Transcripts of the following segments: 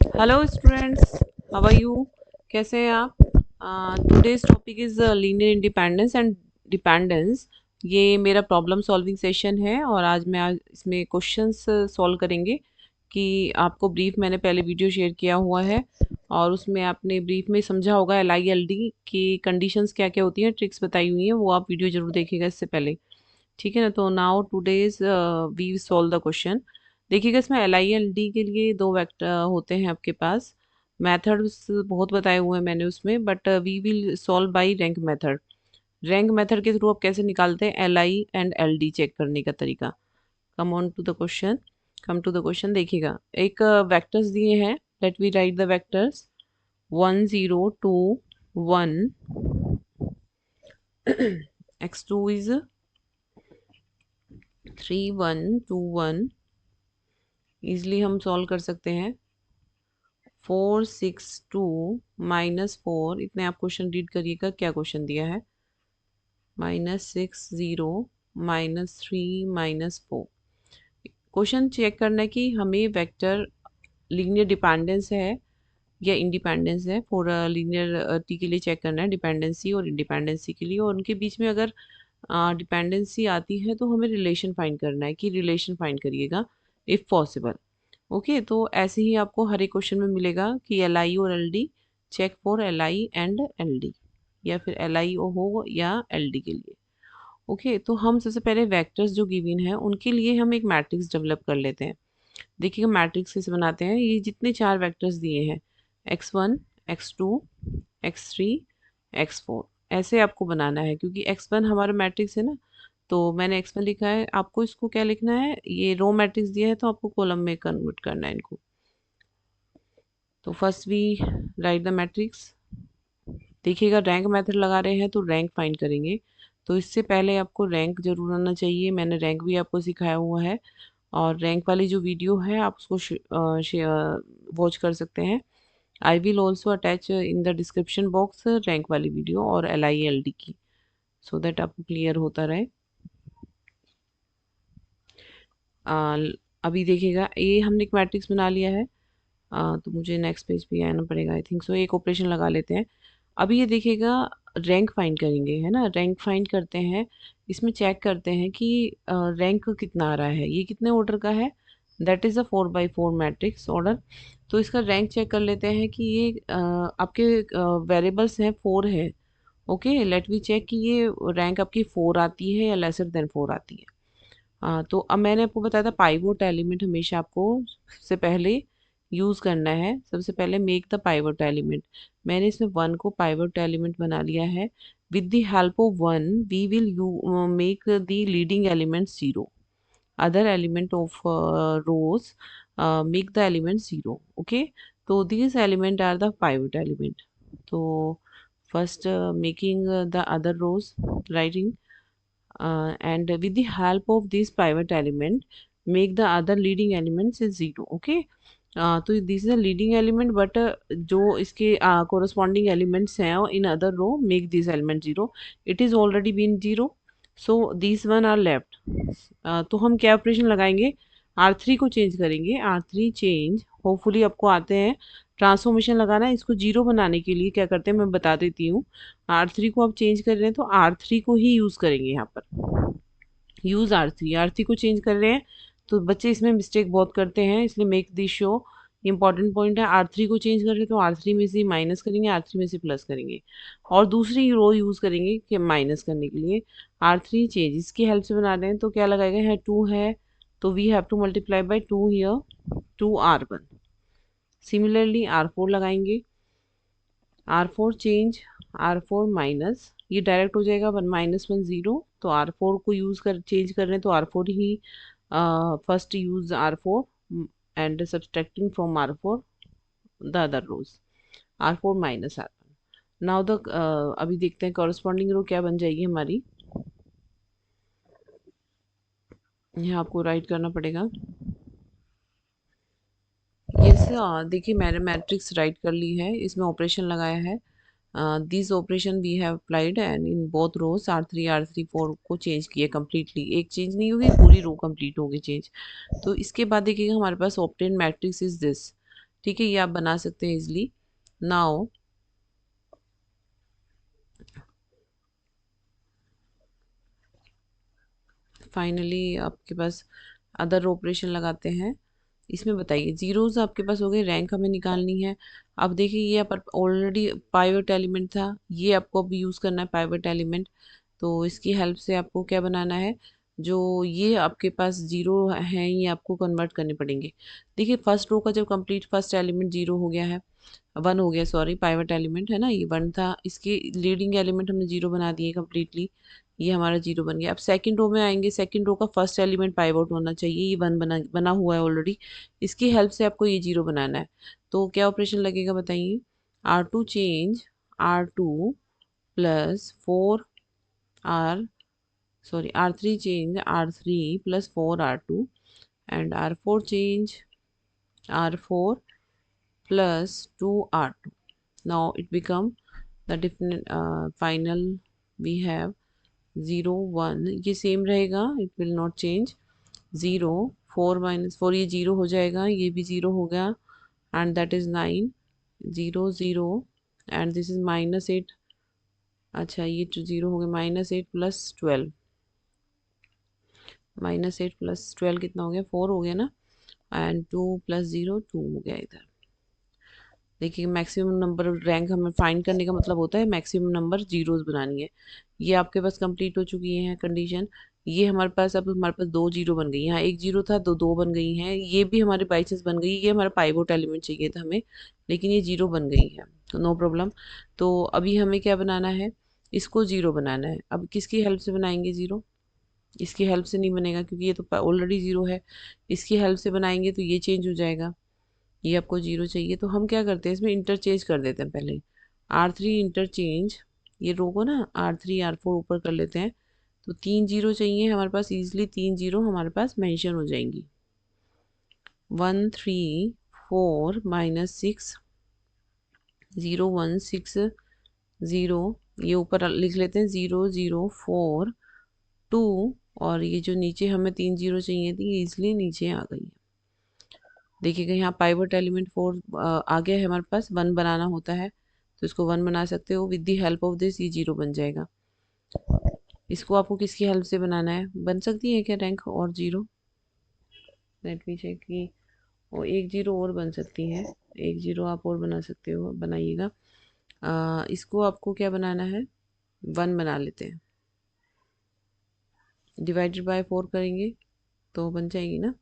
Hello students, how are you? कैसे हैं आप? Today's topic is linear independence and dependence. ये मेरा प्रॉब्लम सॉल्विंग सेशन है और आज इसमें क्वेश्चंस सॉल्व करेंगे कि आपको ब्रीफ मैंने पहले वीडियो शेयर किया हुआ है और उसमें आपने ब्रीफ में समझा होगा एल आई एल डी की कंडीशंस क्या क्या होती हैं, ट्रिक्स बताई हुई हैं, वो आप वीडियो जरूर देखिएगा इससे पहले। ठीक है ना? तो now today's we solve the question. देखिएगा, इसमें एल आई एल डी के लिए दो वेक्टर होते हैं आपके पास। मेथड्स बहुत बताए हुए हैं मैंने उसमें, but we will solve by rank method. Rank method के थ्रू आप कैसे निकालते हैं L I and L D check करने का तरीका। Come on to the question. Come to the question. देखिएगा, एक वेक्टर्स दिए हैं। Let we write the vectors. 1 0 2 1। x2 is 3 1 2 1। Easily हम सॉल्व कर सकते हैं। 4 6 2 - 4। इतने आप क्वेश्चन रीड करिएगा, क्या क्वेश्चन दिया है। -6 0 - 3 - 4। क्वेश्चन चेक करना है कि हमें वेक्टर लीनियर डिपेंडेंस है या इंडिपेंडेंस है। फॉर लीनियर टी के लिए चेक करना है डिपेंडेंसी और इंडिपेंडेंसी के लिए, और उनके बीच में अगर डिपेंडेंसी आती है तो हमें रिलेशन फाइंड करना है कि रिलेशन फाइंड करिएगा इफ़ पॉसिबल। ओके, तो ऐसे ही आपको हर एक क्वेश्चन में मिलेगा कि एल आई और L D, check for L I and L D, या फिर एल आई हो या एल डी के लिए। ओके, तो हम सबसे पहले वेक्टर्स जो गिवन है उनके लिए हम एक मैट्रिक्स डेवलप कर लेते हैं। देखिएगा, मैट्रिक्स कैसे बनाते हैं। ये जितने चार वेक्टर्स दिए हैं, x1 x2 x3 x4, ऐसे आपको बनाना है क्योंकि x1 हमारा मैट्रिक्स है ना। तो मैंने x1 लिखा है, आपको इसको क्या लिखना है, ये रो मैट्रिक्स दिया है तो आपको कॉलम में कन्वर्ट करना है इनको। तो first we write the matrix. देखिएगा, रैंक मेथड लगा रहे हैं तो रैंक फाइंड करेंगे। तो इससे पहले आपको रैंक जरूर आना चाहिए। मैंने रैंक भी आपको सिखाया हुआ है और रैंक वाली जो वीडियो है आप उसको वॉच कर सकते हैं। I will also attach in the description box rank वाली वीडियो और एल आई एल डी की, सो दैट आपको क्लियर होता रहे। आ, अभी देखिएगा, ये हमने एक मैट्रिक्स बना लिया है। तो मुझे नेक्स्ट पेज पे आना पड़ेगा आई थिंक सो। एक ऑपरेशन लगा लेते हैं। अभी ये देखिएगा, रैंक फाइंड करेंगे, है ना। रैंक फाइंड करते हैं, इसमें चेक करते हैं कि रैंक कितना आ रहा है, ये कितने ऑर्डर का है। That is a 4x4 matrix order. तो इसका रैंक चेक कर लेते हैं कि ये आपके वेरिएबल्स हैं, 4 है। ओके, लेट वी चेक कि ये रैंक आपकी 4 आती है या लेसर देन 4 आती है। तो अब मैंने आपको बताया था पाइवोट एलिमेंट हमेशा आपको सबसे पहले यूज़ करना है। सबसे पहले मेक द पाइवोट एलिमेंट। मैंने इसमें 1 को पाइवोट एलिमेंट बना लिया है। With the help of 1 we will you make the leading element 0। Other element of rows make the element 0। Okay, तो these element are the pivot element. तो first making the other rows, writing and with the help of this pivot element make the other leading elements is 0। okay, तो this is a leading element but जो इसके corresponding elements हैं in other row make this element 0। It is already been 0, so this one are left. तो हम क्या operation लगाएंगे, R3 को change करेंगे। R3 चेंज, होपफुली आपको आते हैं। ट्रांसफॉर्मेशन लगाना है, इसको 0 बनाने के लिए क्या करते हैं मैं बता देती हूँ। R3 को आप चेंज कर रहे हैं तो R3 को ही यूज़ करेंगे यहाँ पर। यूज़ R3, R3 को चेंज कर रहे हैं। तो बच्चे इसमें मिस्टेक बहुत करते हैं, इसलिए make this show. Important point है, R3 को चेंज कर रहे हैं तो R3 में से माइनस करेंगे, R3 में से प्लस करेंगे और दूसरी रो यूज़ करेंगे कि माइनस करने के लिए। R3 चेंज इसकी हेल्प से बना रहे हैं तो क्या लगाएगा, यहाँ 2 है तो we have to multiply by 2 here, 2R1। Similarly R4 लगाएंगे। R4 चेंज, R4 माइनस, ये डायरेक्ट हो जाएगा 1 -1 0। तो R4 को यूज़ कर चेंज कर रहे हैं तो R4 ही first use R4 and subtracting from R4 the other rows, R4 minus R1। Now the अभी देखते हैं कॉरस्पॉन्डिंग रो क्या बन जाएगी हमारी। यहाँ आपको राइट करना पड़ेगा। यस, देखिए मैंने मैट्रिक्स राइट कर ली है, इसमें ऑपरेशन लगाया है। This operation we have applied and in both rows R3 R3 4 को चेंज किया कम्प्लीटली। एक चेंज नहीं होगी, पूरी रो कंप्लीट होगी चेंज। तो इसके बाद देखिएगा हमारे पास ऑप्टेन मैट्रिक्स इज दिस। ठीक है, ये आप बना सकते हैं इजली। नाउ फाइनली आपके पास अदर ऑपरेशन लगाते हैं। इसमें बताइए जीरोस आपके पास हो गए, रैंक हमें निकालनी है। अब देखिए ये पर ऑलरेडी पाइवट एलिमेंट था, ये आपको अब यूज़ करना है पाइवट एलिमेंट। तो इसकी हेल्प से आपको क्या बनाना है, जो ये आपके पास जीरो हैं ये आपको कन्वर्ट करने पड़ेंगे। देखिए फर्स्ट रो का जब कंप्लीट फर्स्ट एलिमेंट जीरो हो गया है, वन हो गया सॉरी, पाइवट एलिमेंट है ना, ये वन था, इसके लीडिंग एलिमेंट हमने जीरो बना दिए कम्प्लीटली, ये हमारा जीरो बन गया। अब सेकंड रो में आएंगे, सेकंड रो का फर्स्ट एलिमेंट पाइवट होना चाहिए, ये वन बना बना हुआ है ऑलरेडी, इसकी हेल्प से आपको ये जीरो बनाना है। तो क्या ऑपरेशन लगेगा बताइए, R2 change R2 plus four or sorry R3 change R3 plus 4 R2 and R4 change R4 plus 2 R2. Now it become the definite final we have 0 1, ये सेम रहेगा, it will not change। 0 4 minus 4 ये 0 हो जाएगा, ये भी 0 हो गया, and that is 9 0 0 and this is -8। अच्छा ये 0 हो गया, -8 plus 12, -8 plus 12 कितना हो गया, 4 हो गया ना, एंड 2 प्लस 0 2 हो गया इधर। देखिए मैक्सिमम नंबर रैंक हमें फाइंड करने का मतलब होता है मैक्सिमम नंबर जीरोस बनानी है। ये आपके पास कंप्लीट हो चुकी है कंडीशन। ये हमारे पास अब हमारे पास दो जीरो बन गई, यहाँ एक जीरो था, दो दो बन गई हैं, ये भी हमारे बाई चांस बन गई, ये हमारा पाइवोट एलिमेंट चाहिए था हमें, लेकिन ये जीरो बन गई है, तो नो प्रॉब्लम। तो अभी हमें क्या बनाना है, इसको जीरो बनाना है। अब किसकी हेल्प से बनाएंगे जीरो, इसकी हेल्प से नहीं बनेगा क्योंकि ये तो ऑलरेडी ज़ीरो है, इसकी हेल्प से बनाएंगे तो ये चेंज हो जाएगा, ये आपको जीरो चाहिए। तो हम क्या करते हैं इसमें इंटरचेंज कर देते हैं पहले, R3 इंटरचेंज, ये रो को ना R3 R4 ऊपर कर लेते हैं, तो तीन जीरो चाहिए हमारे पास, ईजिली तीन जीरो हमारे पास मेंशन हो जाएंगी। 1 3 4 -6 0 1 6 0, ये ऊपर लिख लेते हैं 0 0 4 2, और ये जो नीचे हमें तीन जीरो चाहिए थी ये इसलिए नीचे आ गई है। देखिएगा यहाँ पाइवट एलिमेंट फोर आ गया है हमारे पास, वन बनाना होता है तो इसको वन बना सकते हो, with the help of this ये जीरो बन जाएगा। इसको आपको किसकी हेल्प से बनाना है, बन सकती है क्या रैंक और जीरो, लेट मी चेक की, और एक जीरो और बन सकती है, एक जीरो आप और बना सकते हो, बनाइएगा। इसको आपको क्या बनाना है, वन बना लेते हैं, डिवाइडेड बाय फोर करेंगे तो बन जाएगी ना,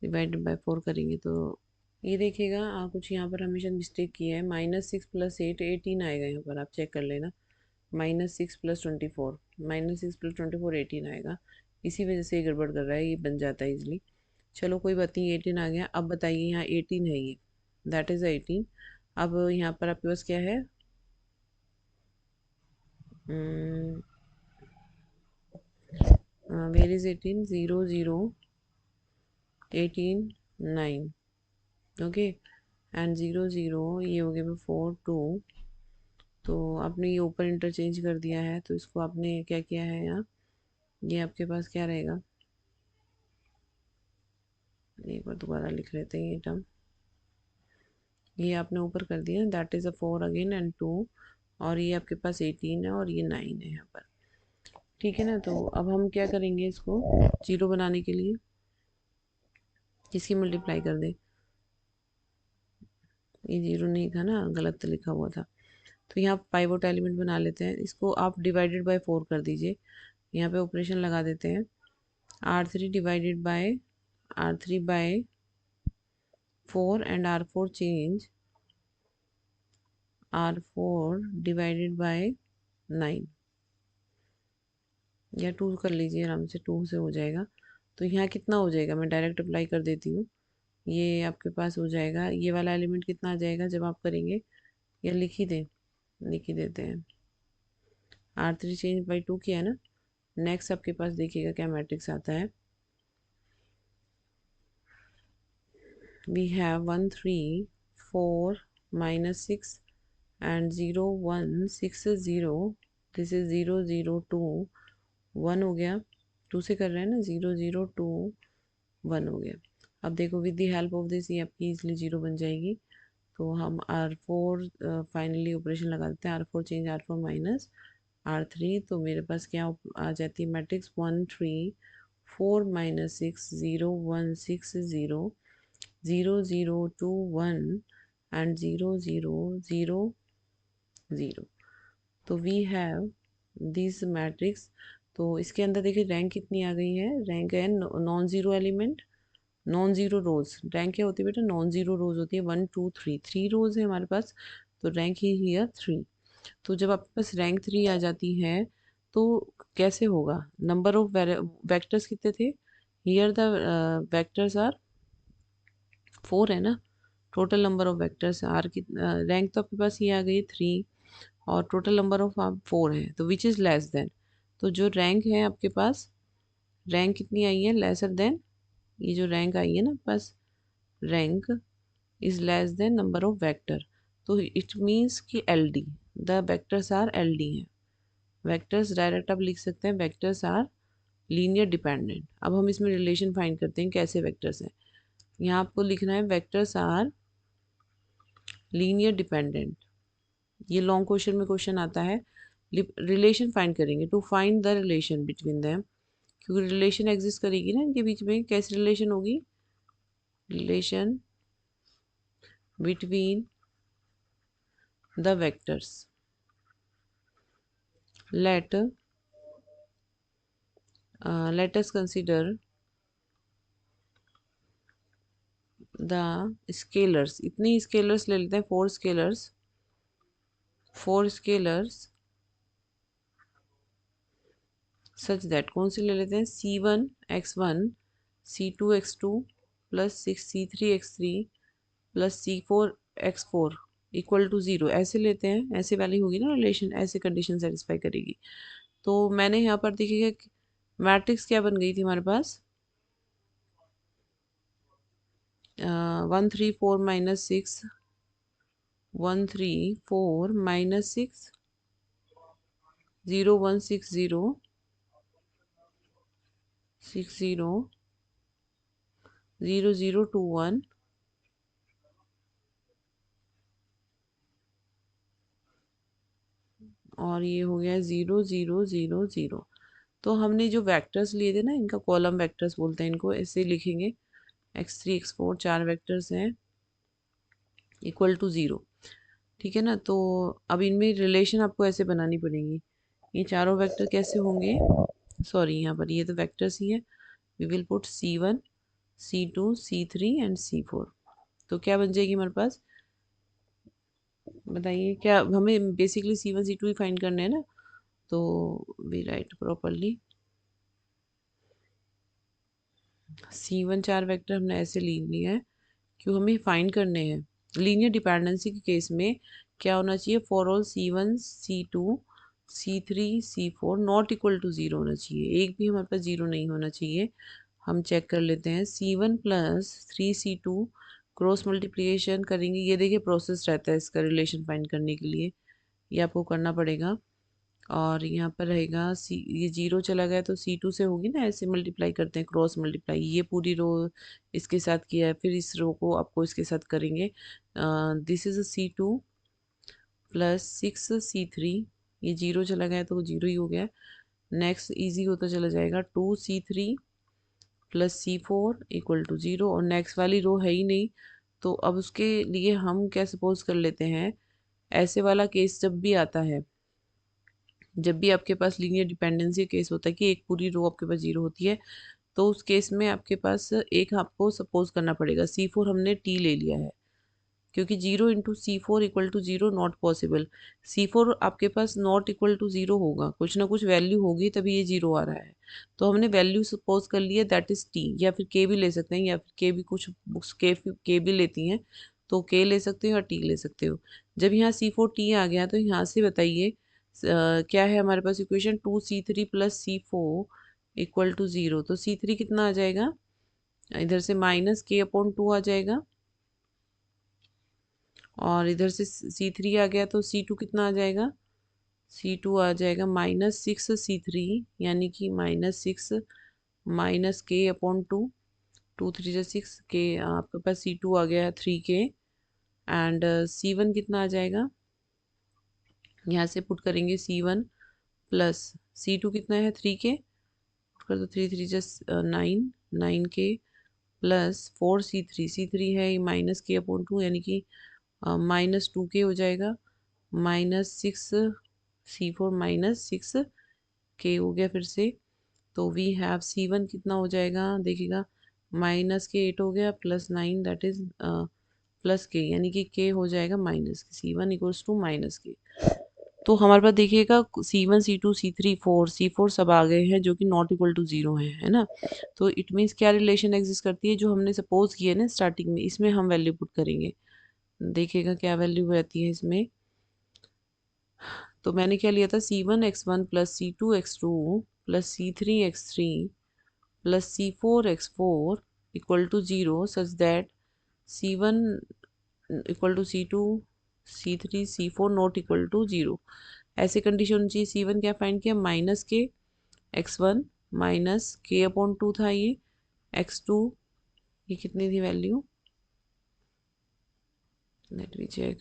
डिवाइडेड बाय फोर करेंगे तो ये देखिएगा कुछ यहाँ पर हमेशा मिस्टेक किया है, -6 + 8 18 आएगा, यहाँ पर आप चेक कर लेना, -6 + 24, -6 + 24 18 आएगा, इसी वजह से ये गड़बड़ कर रहा है, ये बन जाता है इजली। चलो कोई बात नहीं, 18 आ गया। अब बताइए यहाँ 18 है ये, दैट इज़ 18। अब यहाँ पर आपके पास क्या है, वेयर इज़ 18 0 0 18 9, ओके, एंड 0 0 ये हो गया 4 2। तो आपने ये ऊपर इंटरचेंज कर दिया है, तो इसको आपने क्या किया है यहाँ, ये आपके पास क्या रहेगा, एक बार दोबारा लिख लेते हैं ये टर्म, ये आपने ऊपर कर दिया, that is a 4 again and 2, और ये आपके पास 18 है और ये 9 है यहाँ पर, ठीक है ना। तो अब हम क्या करेंगे, इसको जीरो बनाने के लिए किसकी मल्टीप्लाई कर दें, ये जीरो नहीं था ना, गलत लिखा हुआ था। तो यहाँ पाइवोट एलिमेंट बना लेते हैं, इसको आप डिवाइडेड बाय 4 कर दीजिए, यहाँ पे ऑपरेशन लगा देते हैं, R3 divided by R3 by 4 and R4 change R4 divided by 9, या 2 कर लीजिए आराम से, 2 से हो जाएगा। तो यहाँ कितना हो जाएगा, मैं डायरेक्ट अप्लाई कर देती हूँ, ये आपके पास हो जाएगा, ये वाला एलिमेंट कितना आ जाएगा जब आप करेंगे, या लिख ही दें, लिख ही देते हैं, R3 चेंज बाई 2 किया है ना। नेक्स्ट आपके पास देखिएगा क्या मैट्रिक्स आता है, we have 1 3 4 -6 and 0 1 6 0, this is 0 0 2 1 हो गया, 2 से कर रहे हैं ना, 0 0 2 1 हो गया। अब देखो with the help of this ये आपकी इजली 0 बन जाएगी। तो हम R4 फाइनली ऑपरेशन लगा देते हैं, R4 change R4 minus R3। तो मेरे पास क्या आ जाती है मैट्रिक्स 1 3 4 माइनस 6 0 1 6 0 0 0 2 1 एंड 0 0 0 0। तो वी हैव दिस मैट्रिक्स। तो इसके अंदर देखिए रैंक कितनी आ गई है, रैंक है non zero element, non zero rows. Rank क्या होती है बेटा, नॉन ज़ीरो रोज होती है, 1 2 3, 3 रोज है हमारे पास, तो रैंक ही हियर 3। तो जब आपके पास रैंक 3 आ जाती है तो कैसे होगा, नंबर ऑफ वेक्टर्स कितने थे, हियर द वेक्टर्स आर 4 है ना, total number of vectors R की रैंक तो आपके पास ये आ गई 3 और टोटल नंबर ऑफ आप 4 है, तो विच इज़ लेस देन। तो जो रैंक है आपके पास, रैंक कितनी आई है, लेसर देन, ये जो रैंक आई है ना बस, rank is less than number of vector. तो इट मीन्स कि L D, the vectors R L D है। वेक्टर्स डायरेक्ट आप लिख सकते हैं, वेक्टर्स आर लीनियर डिपेंडेंट। अब हम इसमें रिलेशन फाइंड करते हैं कैसे वेक्टर्स हैं। यहाँ आपको लिखना है वेक्टर्स आर लीनियर डिपेंडेंट, ये लॉन्ग क्वेश्चन में क्वेश्चन आता है। रिलेशन फाइंड करेंगे to find the relation between them, क्योंकि रिलेशन एग्जिस्ट करेगी ना इनके बीच में। कैसी रिलेशन होगी, relation between the vectors. let us consider the scalars. इतनी स्केलर्स ले लेते हैं, 4 स्केलर्स, 4 स्केलर्स सच दैट, कौन से ले लेते हैं, C1 x1 C2 x2 plus 6 C3 x3 plus C4 x4 equal to 0, ऐसे लेते हैं। ऐसे वाली होगी ना रिलेशन, ऐसे कंडीशन सेटिस्फाई करेगी। तो मैंने यहाँ पर देखिएगा मैट्रिक्स क्या बन गई थी हमारे पास, 1 3 4 माइनस 6 1 3 4 माइनस 6 0 1 6 0 6 0 0 0 2 1 और ये हो गया 0 0 0 0। तो हमने जो वेक्टर्स लिए थे ना, इनका कॉलम वेक्टर्स बोलते हैं इनको, ऐसे लिखेंगे x3 x4 4 वेक्टर्स हैं इक्वल टू 0। ठीक है ना। तो अब इनमें रिलेशन आपको ऐसे बनानी पड़ेगी, ये चारों वेक्टर कैसे होंगे, सॉरी यहाँ पर ये तो वेक्टर्स ही है, we will put C1 C2 C3 and C4। तो क्या बन जाएगी हमारे पास, बताइए क्या, हमें बेसिकली C1 C2 ही फाइंड करने हैं ना। तो वी राइट प्रॉपरली C1 चार वेक्टर हमने ऐसे ले लिया है, क्यों हमें फाइंड करने हैं। लीनियर डिपेंडेंसी के केस में क्या होना चाहिए, for all C1 C2 C3 C4 not equal to 0 होना चाहिए, एक भी हमारे पास 0 नहीं होना चाहिए। हम चेक कर लेते हैं, C1 plus 3 C2 cross multiplication करेंगे, ये देखिए प्रोसेस रहता है इसका रिलेशन फाइंड करने के लिए, ये आपको करना पड़ेगा। और यहाँ पर रहेगा सी, ये 0 चला गया तो C2 से होगी ना, ऐसे मल्टीप्लाई करते हैं क्रॉस मल्टीप्लाई, ये पूरी रो इसके साथ किया है, फिर इस रो को आपको इसके साथ करेंगे। This is C2 plus 6 C3, ये 0 चला गया तो 0 ही हो गया। नेक्स्ट इजी होता चला जाएगा, 2 C3 plus C4 equal to 0, और नेक्स्ट वाली रो है ही नहीं। तो अब उसके लिए हम क्या सपोज कर लेते हैं, ऐसे वाला केस जब भी आता है, जब भी आपके पास लीनियर डिपेंडेंसी केस होता है कि एक पूरी रो आपके पास 0 होती है, तो उस केस में आपके पास एक आपको सपोज करना पड़ेगा, C4 हमने T ले लिया है, क्योंकि 0 into C4 equal to 0 not possible. C4 आपके पास नॉट इक्वल टू 0 होगा, कुछ ना कुछ वैल्यू होगी तभी ये 0 आ रहा है। तो हमने वैल्यू सपोज कर लिया दैट इज T, या फिर K भी ले सकते हैं, या फिर K भी कुछ बुक्स K भी लेती हैं, तो K ले सकते हो या T ले सकते हो। जब यहाँ C4 T आ गया तो यहाँ से बताइए क्या है हमारे पास equation, 2 C3 plus C4 equal to 0। तो C3 कितना आ जाएगा, इधर से माइनस K/2 आ जाएगा, और इधर से C3 आ गया तो C2 कितना आ जाएगा, C2 आ जाएगा -6 C3, यानी कि -6 माइनस K/2 टू थ्री जा सिक्स के, आपके पास C2 आ गया 3K, एंड C1 कितना आ जाएगा, यहाँ से पुट करेंगे C1 प्लस C2 कितना है 3K, कर दो, थ्री थ्री जस 9, 9K प्लस 4 C3 है -K/2, यानी कि -2K हो जाएगा, -6 C4 -6K हो गया फिर से। तो वी हैव C1 कितना हो जाएगा, देखिएगा -K8 हो गया plus 9, that is plus K, यानी कि K हो जाएगा -C1 इक्वल्स टू -K। तो हमारे पास देखिएगा C1 C2 C3 4 सब आ गए हैं जो कि नॉट इक्वल टू 0 है ना। तो इट मीन्स क्या रिलेशन एग्जिस्ट करती है, जो हमने सपोज किया ना स्टार्टिंग में, इसमें हम वैल्यू पुट करेंगे। देखिएगा क्या वैल्यू रहती है इसमें। तो मैंने क्या लिया था, C1 x1 plus C2 x2 plus C3 x3 plus C4 x4 equal to 0 such that C1 equal to C2 C3 C4 not equal to 0। ऐसे कंडीशन होनी चाहिए। C1 क्या फाइंड किया, -K/(x1) -K/2 था ये, x2 ये कितनी थी value, let me check,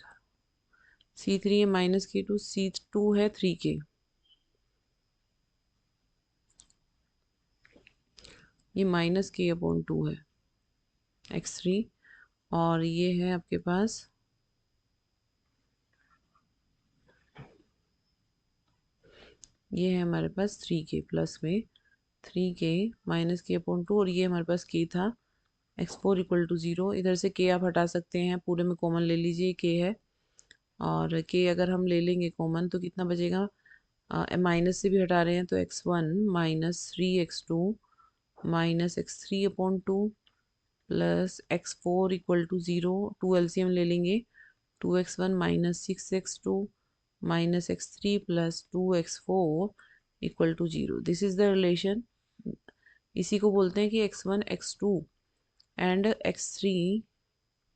C3 है -K2, C2 है 3K, ये -K/2 है x3, और ये है आपके पास ये है हमारे पास 3K प्लस में 3K -K/2, और ये हमारे पास K था x4 इक्वल टू 0। इधर से K आप हटा सकते हैं, पूरे में कॉमन ले लीजिए, K है, और K अगर हम ले लेंगे कॉमन तो कितना बचेगा, माइनस से भी हटा रहे हैं तो x1 -3x2 -x3/2 plus x4 equal to 0, 2 LCM ले लेंगे, 2x1 -6x2 -x3 plus 2x4 equal to 0। This is the relation. इसी को बोलते हैं कि x1 x2 and x3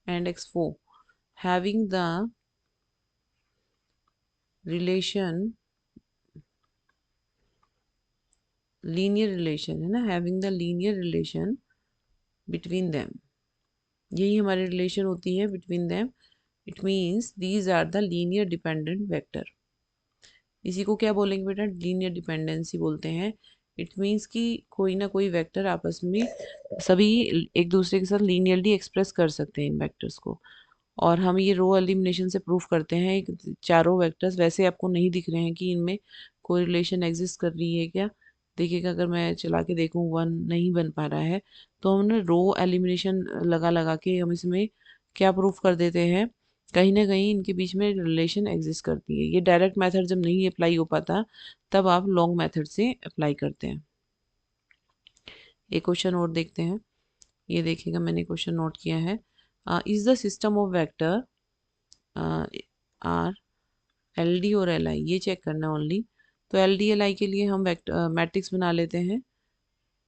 and x4 having the relation, linear relation है ना, having the linear relation between them, यही हमारी रिलेशन होती है between them. It means these are the linear dependent vector. इसी को क्या बोलेंगे बेटा, लीनियर डिपेंडेंसी बोलते हैं। इट मीन्स कि कोई ना कोई वेक्टर आपस में सभी एक दूसरे के साथ लीनियरली एक्सप्रेस कर सकते हैं इन वेक्टर्स को। और हम ये रो एलिमिनेशन से प्रूफ करते हैं। चारों वेक्टर्स वैसे आपको नहीं दिख रहे हैं कि इनमें कोई रिलेशन एग्जिस्ट कर रही है क्या। देखिएगा अगर मैं चला के देखूँ 1 नहीं बन पा रहा है, तो हमने रो एलिमिनेशन लगा लगा के हम इसमें क्या प्रूफ कर देते हैं, कहीं ना कहीं इनके बीच में रिलेशन एग्जिस्ट करती है। ये डायरेक्ट मेथड जब नहीं अप्लाई हो पाता, तब आप लॉन्ग मेथड से अप्लाई करते हैं। एक क्वेश्चन और देखते हैं। ये देखिएगा मैंने क्वेश्चन नोट किया है, is the system of vector R L D और एल आई, ये चेक करना ओनली। तो एल डी एल आई के लिए हम मैट्रिक्स बना लेते हैं।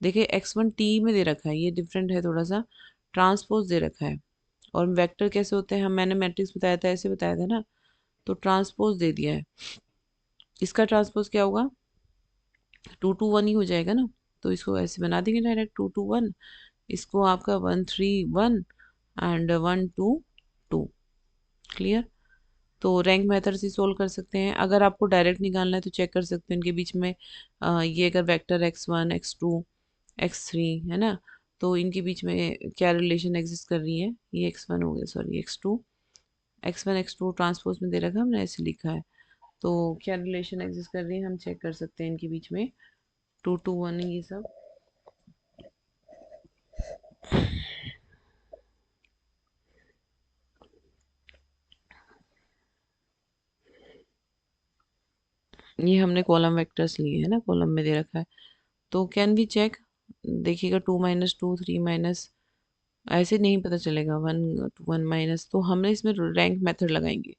देखिए x1 टी में दे रखा है, ये डिफरेंट है थोड़ा सा, ट्रांसपोज दे रखा है। और वेक्टर कैसे होते हैं, हम मैंने मैट्रिक्स बताया था, ऐसे बताया था ना। तो ट्रांसपोज दे दिया है, इसका ट्रांसपोज क्या होगा, 2 2 1 ही हो जाएगा ना। तो इसको ऐसे बना देंगे डायरेक्ट 2 2 1, इसको आपका 1 3 1 एंड 1 2 2। क्लियर। तो रैंक मेथड से सोल्व कर सकते हैं। अगर आपको डायरेक्ट निकालना है तो चेक कर सकते हैं इनके बीच में, ये अगर वेक्टर x1 x2 x3 है ना, तो इनके बीच में क्या रिलेशन एग्जिस्ट कर रही है। ये x1 हो गया, सॉरी x1 x2 ट्रांसपोज में दे रखा है, हमने ऐसे लिखा है। तो क्या रिलेशन एग्जिस्ट कर रही है हम चेक कर सकते हैं इनके बीच में, 2 2 1 ये सब। ये हमने कॉलम वेक्टर्स लिए है ना, कॉलम में दे रखा है। तो कैन बी चेक, देखिएगा 2 - 2 3 माइनस, ऐसे नहीं पता चलेगा 1 माइनस। तो हमने इसमें रैंक मेथड लगाएंगे।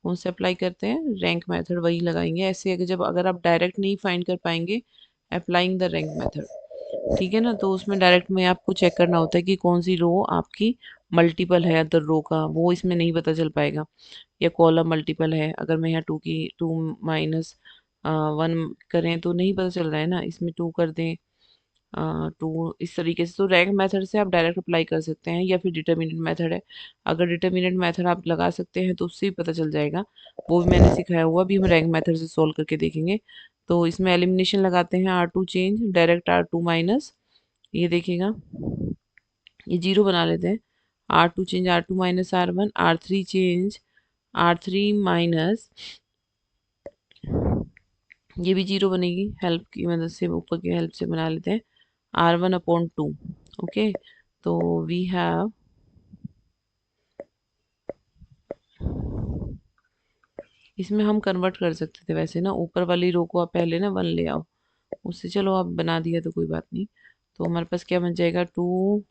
कौन से अप्लाई करते हैं, रैंक मेथड वही लगाएंगे। ऐसे अगर आप डायरेक्ट नहीं फाइंड कर पाएंगे, अप्लाइंग द रैंक मेथड, ठीक है ना। तो उसमें डायरेक्ट में आपको चेक करना होता है कि कौन सी रो आपकी मल्टीपल है अदर रो का, वो इसमें नहीं पता चल पाएगा। या कॉलम मल्टीपल है, अगर मैं यहाँ 2 माइनस 1 करें तो नहीं पता चल रहा है ना, इसमें 2 कर दें टू इस तरीके से। तो रैंक मेथड से आप डायरेक्ट अप्लाई कर सकते हैं, या फिर डिटर्मिनेंट मेथड है, अगर डिटर्मिनेंट मेथड आप लगा सकते हैं तो उससे ही पता चल जाएगा, वो भी मैंने सिखाया हुआ, भी हम रैंक मेथड से सोल्व करके देखेंगे। तो इसमें एलिमिनेशन लगाते हैं, R two change direct R two minus, ये देखिएगा ये जीरो बना लेते हैं, R two change R two minus R one, R three change R three minus, ये भी जीरो बनेगी, हेल्प की मदद से, ऊपर की हेल्प से बना लेते हैं, R one upon two. Okay, तो वी हैव, इसमें हम कन्वर्ट कर सकते थे वैसे ना, ऊपर वाली रो को आप पहले ना वन ले आओ, उससे चलो आप बना दिया तो कोई बात नहीं। तो हमारे पास क्या बन जाएगा, टू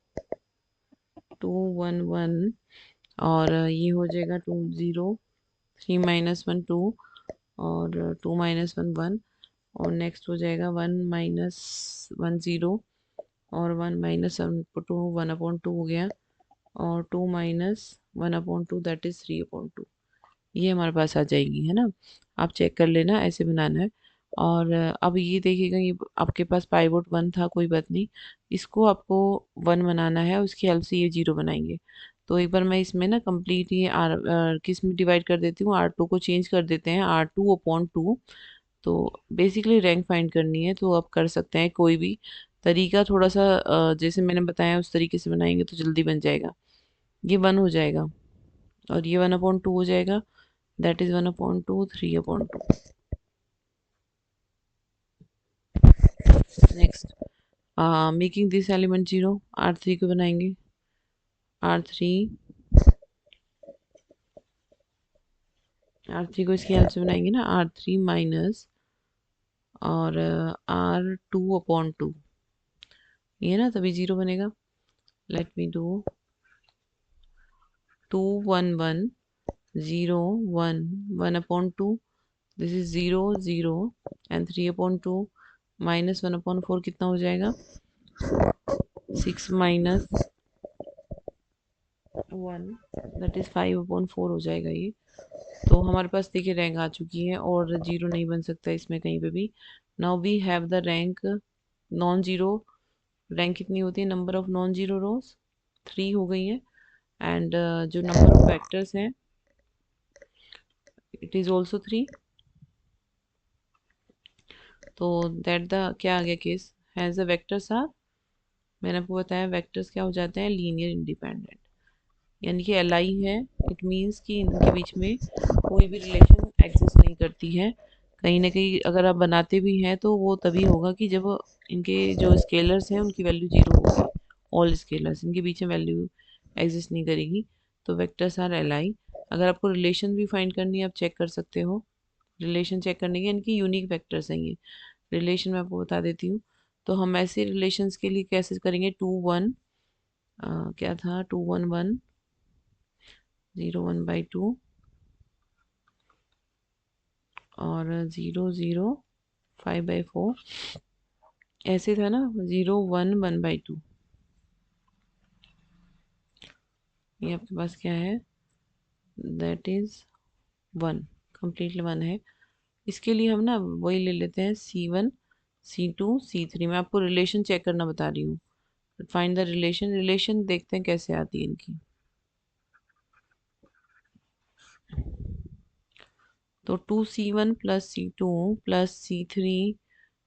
टू वन वन, और ये हो जाएगा two zero, three minus one two, और टू माइनस वन वन, और नेक्स्ट हो जाएगा वन माइनस वन ज़ीरो, और one minus one two, one upon two हो गया, और two minus one upon two that is three upon two, ये हमारे पास आ जाएगी, है ना। आप चेक कर लेना, ऐसे बनाना है। और अब ये देखिएगा, ये आपके पास पाइवोट वन था, कोई बात नहीं, इसको आपको वन बनाना है, उसकी हेल्प से ये जीरो बनाएंगे। तो एक बार मैं इसमें ना कंप्लीट ये किस में डिवाइड कर देती हूँ, आर टू को चेंज कर देते हैं, आर टू अपॉन टू। तो बेसिकली रैंक फाइंड करनी है, तो आप कर सकते हैं कोई भी तरीका, थोड़ा सा जैसे मैंने बताया उस तरीके से बनाएंगे तो जल्दी बन जाएगा। ये वन हो जाएगा, और ये वन अपॉन टू हो जाएगा, that is one upon two, three upon two. Next, making this element zero, R three को बनाएंगे, आर थ्री, आर थ्री को इसकी हेल्प से बनाएंगे ना, आर थ्री माइनस, और आर टू अपॉन टू, ये ना तभी जीरो बनेगा। Let me do, two one one zero one, one upon two, this is zero zero, and three upon two minus one upon four, कितना हो जाएगा, six minus one, that is five upon four हो जाएगा ये। तो हमारे पास देखिए rank आ चुकी है, और जीरो नहीं बन सकता इसमें कहीं पे भी। Now we have the rank non zero, rank कितनी होती है, number of non zero rows three हो गई है, एंड जो नंबर ऑफ वेक्टर्स हैं इट इज ऑल्सो थ्री। तो दैट द क्या आ गया case, has the vectors are, मैंने आपको बताया वेक्टर्स क्या हो जाते हैं, लीनियर इंडिपेंडेंट, यानी कि एल आई है, इट मीन्स कि इनके बीच में कोई भी रिलेशन एग्जिस्ट नहीं करती है। कहीं ना कहीं अगर आप बनाते भी हैं तो वो तभी होगा कि जब इनके जो स्केलर्स हैं उनकी वैल्यू जीरो होगी, ऑल स्केलर्स, इनके बीच में वैल्यू एग्जिस्ट नहीं करेगी। तो वेक्टर्स आर एल आई। अगर आपको रिलेशन भी फाइंड करनी है आप चेक कर सकते हो, रिलेशन चेक करने के इनकी यूनिक वेक्टर्स हैं ये, रिलेशन मैं आपको बता देती हूँ। तो हम ऐसे रिलेशंस के लिए कैसे करेंगे, टू वन, क्या था, two one one, zero one by two, और zero zero five by four, ऐसे था ना, zero one one by two, ये आपके पास क्या है, that is one, completely one है। इसके लिए हम ना वही ले लेते हैं, C one C two C three, मैं आपको रिलेशन चेक करना बता रही हूँ, फाइंड द रिलेशन, रिलेशन देखते हैं कैसे आती है इनकी। तो two C one plus C two plus C three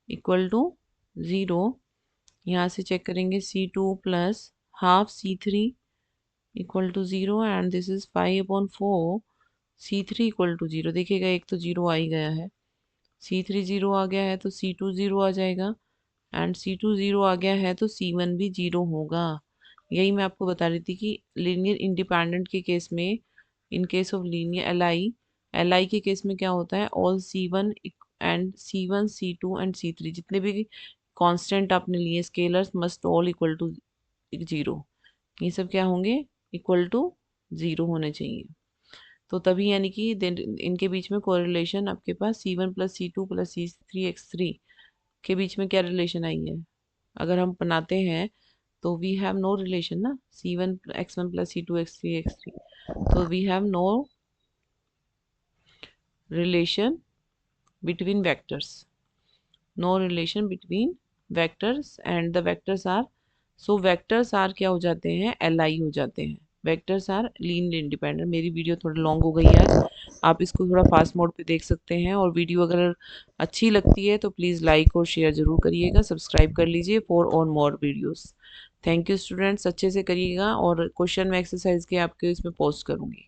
equal to zero, यहाँ से चेक करेंगे, C two plus half C three equal to zero, and this is five upon four, C three equal to zero, देखिएगा एक तो zero आ ही गया है, सी three zero आ गया है तो सी टू ज़ीरो आ जाएगा, एंड सी टू ज़ीरो आ गया है तो सी वन भी ज़ीरो होगा। यही मैं आपको बता रही थी कि लीनियर इंडिपेंडेंट के केस में, in case of linear L I के केस में क्या होता है, all C one and C one C two and C three, जितने भी कांस्टेंट आपने लिए scalars must all equal to zero, ये सब क्या होंगे, इक्वल टू जीरो होने चाहिए। तो तभी यानी कि इनके बीच में कोरिलेशन आपके पास C one plus C two plus C three X three के बीच में क्या रिलेशन आई है, अगर हम बनाते हैं तो वी हैव नो रिलेशन ना, C one X one plus C two X three, तो we have no relation between vectors, no relation between vectors and the vectors are, so vectors are क्या हो जाते हैं, एल हो जाते हैं। Vectors are linearly independent. मेरी video थोड़ा लॉन्ग हो गई है आज, आप इसको थोड़ा फास्ट मोड पे देख सकते हैं। और वीडियो अगर अच्छी लगती है तो प्लीज़ लाइक और शेयर ज़रूर करिएगा, सब्सक्राइब कर लीजिए for on more videos. Thank you students, अच्छे से करिएगा और क्वेश्चन में एक्सरसाइज के आपके इसमें पोस्ट करूँगी।